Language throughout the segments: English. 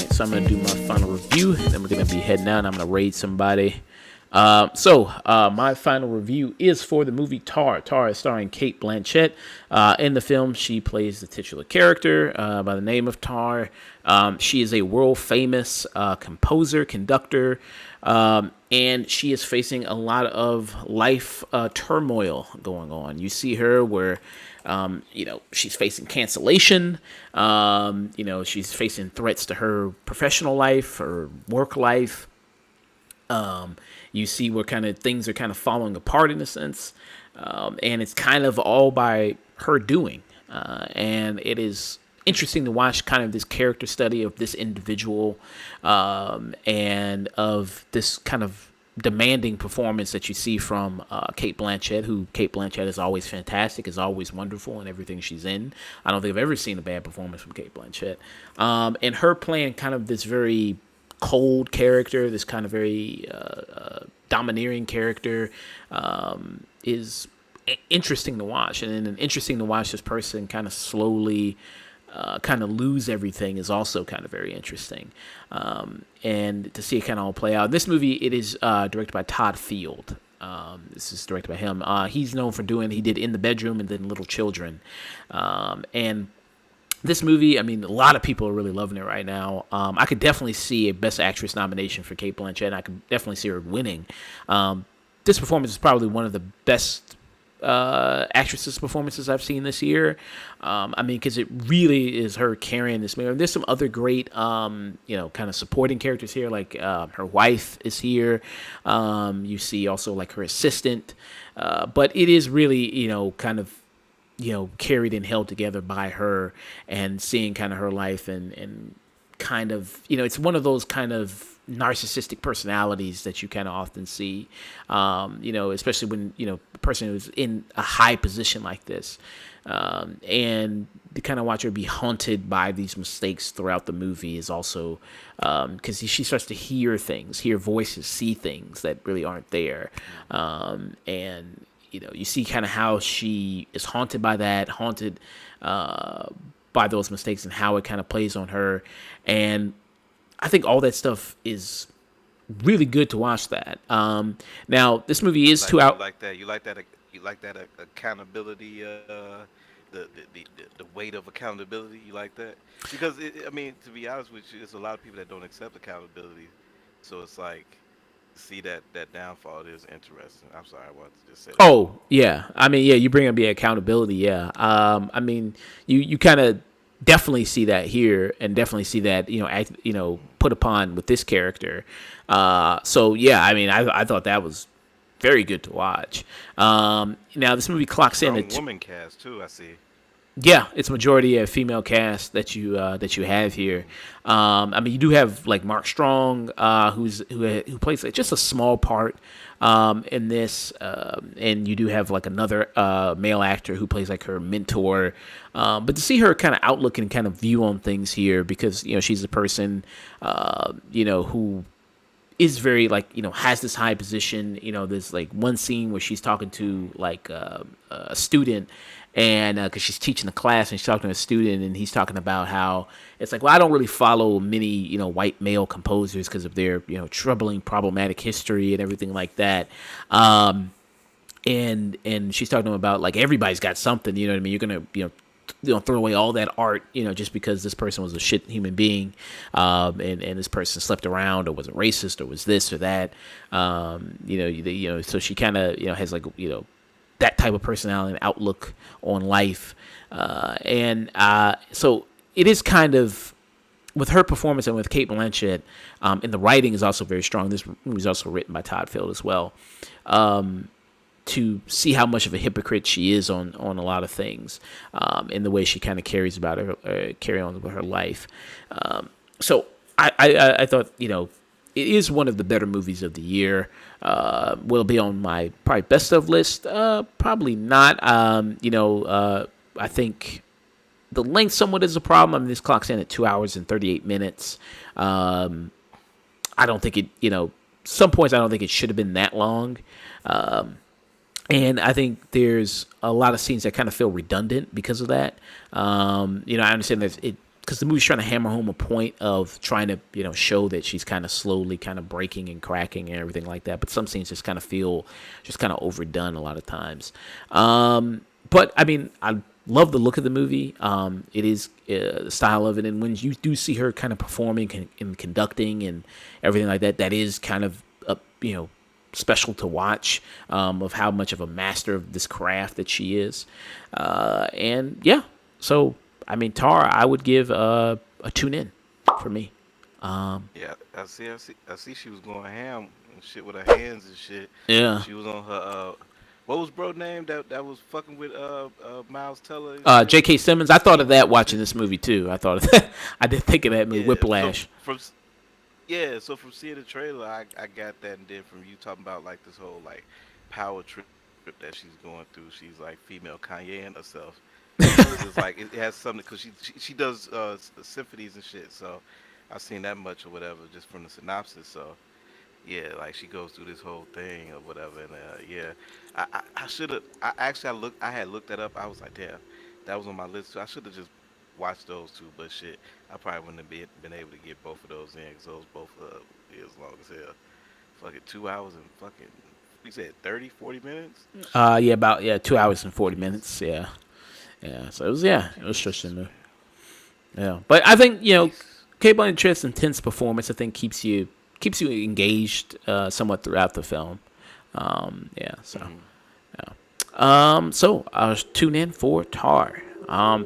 So I'm going to do my final review, then we're going to be heading out, and I'm going to raid somebody. My final review is for the movie Tar. Tar is starring Cate Blanchett. In the film, she plays the titular character by the name of Tar. She is a world-famous composer, conductor, and she is facing a lot of life turmoil going on. You see her where she's facing cancellation. She's facing threats to her professional life, her work life. You see where kind of things are kind of falling apart in a sense. And it's kind of all by her doing. And it is interesting to watch kind of this character study of this individual and of this kind of demanding performance that you see from Cate Blanchett, who Cate Blanchett is always fantastic, is always wonderful in everything she's in. I don't think I've ever seen a bad performance from Cate Blanchett. And her playing kind of this very cold character, this kind of very domineering character is interesting to watch. And then interesting to watch this person kind of slowly kind of lose everything is also kind of very interesting. And to see it kind of all play out. This movie, it is directed by Todd Field. This is directed by him. He's known for he did In the Bedroom and then Little Children. And this movie, I mean, a lot of people are really loving it right now. I could definitely see a Best Actress nomination for Cate Blanchett. I could definitely see her winning. This performance is probably one of the best actresses' performances I've seen this year. Because it really is her carrying this movie. There's some other great, kind of supporting characters here. Like her wife is here. You see also like her assistant. But it is really, kind of, carried and held together by her, and seeing kind of her life and kind of, it's one of those kind of narcissistic personalities that you kind of often see, especially when, a person who's in a high position like this, and to kind of watch her be haunted by these mistakes throughout the movie is also, because she starts to hear voices, see things that really aren't there. And, you see kind of how she is haunted by that, by those mistakes, and how it kind of plays on her. And I think all that stuff is really good to watch that. Now, this movie is 2 hours. You like that accountability, the weight of accountability. You like that? Because, to be honest with you, there's a lot of people that don't accept accountability. So it's like, see that downfall is interesting. I'm sorry, I wanted to just say that. Oh, yeah. You bring up the accountability, yeah. You kind of definitely see that here, and definitely see that, put upon with this character. So, yeah, I thought that was very good to watch. Now, this movie clocks in at... woman cast, too, I see. Yeah, it's majority a female cast that you have here. You do have like Mark Strong, who plays like just a small part in this, and you do have like another male actor who plays like her mentor. But to see her kind of outlook and kind of view on things here, because she's a person who is very has this high position. There's like one scene where she's talking to like a student. And because she's teaching the class and she's talking to a student, and he's talking about how it's like, well, I don't really follow many, white male composers because of their, troubling, problematic history and everything like that. And she's talking to him about like everybody's got something, you know what I mean? You're gonna, throw away all that art, just because this person was a shit human being, and this person slept around or was a racist or was this or that, So she kind of, has like, that type of personality and outlook on life. So it is kind of, with her performance and with Cate Blanchett, and the writing is also very strong. This movie is also written by Todd Field as well. To see how much of a hypocrite she is on a lot of things, in the way she kind of carry on with her life. So I thought, it is one of the better movies of the year. Will it be on my probably best of list? Probably not. I think the length somewhat is a problem. This clocks in at 2 hours and 38 minutes. I don't think it, some points I don't think it should have been that long. And I think there's a lot of scenes that kind of feel redundant because of that. I understand that because the movie's trying to hammer home a point of trying to, show that she's kind of slowly kind of breaking and cracking and everything like that. But some scenes just kind of feel just kind of overdone a lot of times. But I mean, I love the look of the movie. It is the style of it, and when you do see her kind of performing and conducting and everything like that, that is kind of special to watch, of how much of a master of this craft that she is. And yeah, so I mean, Tar, I would give a tune in for me. Yeah, I see. She was going ham and shit with her hands and shit. Yeah. She was on her. What was bro name that was fucking with Miles Teller and shit? J.K. Simmons. I thought of that watching this movie too. I thought of that. I did think of that movie, Yeah. Whiplash. So from seeing the trailer, I got that, and then from you talking about like this whole like power trip that she's going through, she's like female Kanye and herself. So it's just like it has something because she does symphonies and shit. So I've seen that much or whatever just from the synopsis. So yeah, like she goes through this whole thing or whatever, and yeah, I should have. I had looked that up. I was like, damn, that was on my list too. I should have just watched those two, but shit, I probably wouldn't have been able to get both of those in because those both is long as hell. Fucking 2 hours and fucking, you said 30, 40 minutes? Yeah, about 2 hours and 40 minutes. Yeah, yeah. So it was just in there. Yeah, but I think Cate Blanchett's intense performance, I think, keeps you engaged somewhat throughout the film. Yeah. So so I'll tune in for Tar.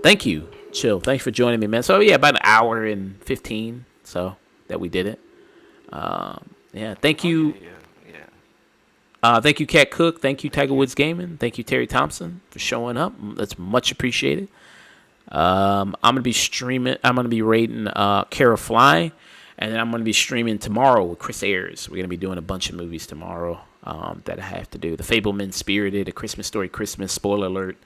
Thank you, Chill. Thanks for joining me, man. So yeah, about an hour and 15. So that we did it. Yeah. Thank you. Thank you, Cat Cook. Thank you, Tiger Woods Gaming. Thank you, Terry Thompson, for showing up. That's much appreciated. I'm gonna be streaming. I'm gonna be rating Kara Fly, and then I'm gonna be streaming tomorrow with Chris Ayers. We're gonna be doing a bunch of movies tomorrow that I have to do. The Fableman, Spirited, A Christmas Story, Christmas. Spoiler alert.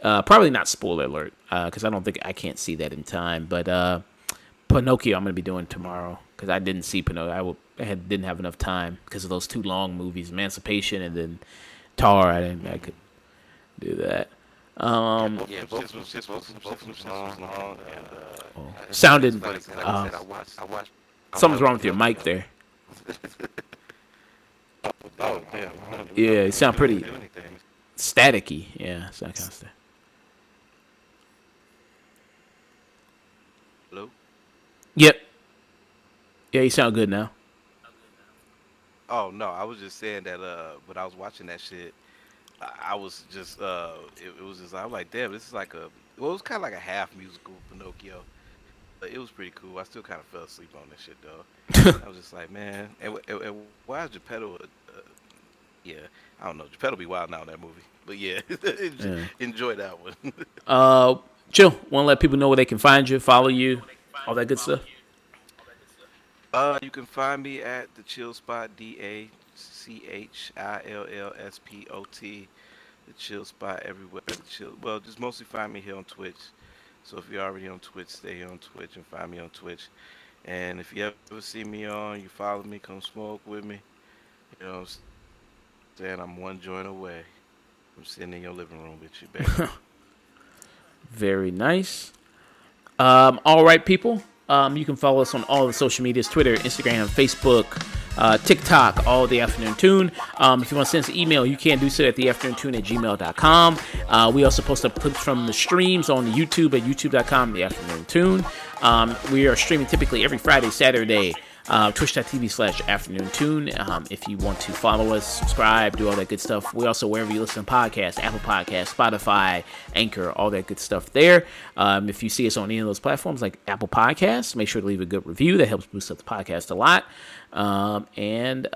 Probably not spoiler alert because I can't see that in time. But Pinocchio, I'm gonna be doing tomorrow because I didn't see Pinocchio. Didn't have enough time because of those two long movies, Emancipation and then Tar. I could do that. Sounded. Something's wrong with your mic there. Yeah, you sound pretty staticky. Yeah, so that kind of stuff. Hello? Yep. Yeah, you sound good now. Oh no, I was just saying that when I was watching that shit, I was just it was just I was like, damn, this is like it was kind of like a half musical Pinocchio. But it was pretty cool. I still kind of fell asleep on this shit though. I was just like, man, and why is Geppetto? Yeah, I don't know. Geppetto be wild now in that movie, but yeah, enjoy that one. Chill. Want to let people know where they can find you, follow you, all that good stuff. You can find me at the Chill Spot, DACHILLSPOT, the Chill Spot everywhere. Well, just mostly find me here on Twitch. So if you're already on Twitch, stay here on Twitch and find me on Twitch. And if you ever see me you follow me, come smoke with me. You know what I'm saying? I'm one joint away. I'm sitting in your living room with you, baby. Very nice. All right, people. You can follow us on all the social medias, Twitter, Instagram, Facebook, TikTok, all the Afternoon Tune. If you want to send us an email, you can do so at theafternoontune@gmail.com. We also post up clips from the streams on YouTube at youtube.com, The Afternoon Tune. We are streaming typically every Friday, Saturday, twitch.tv/Afternoon Tune. If you want to follow us, subscribe, do all that good stuff. We also, wherever you listen to podcasts, Apple Podcasts, Spotify, Anchor, all that good stuff there. If you see us on any of those platforms like Apple Podcasts, make sure to leave a good review. That helps boost up the podcast a lot. And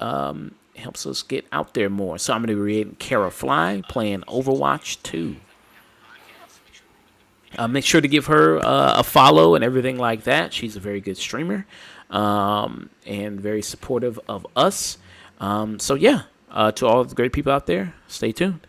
helps us get out there more. So I'm going to be reading Kara Fly playing Overwatch 2. Make sure to give her a follow and everything like that. She's a very good streamer and very supportive of us. So yeah, to all the great people out there, stay tuned.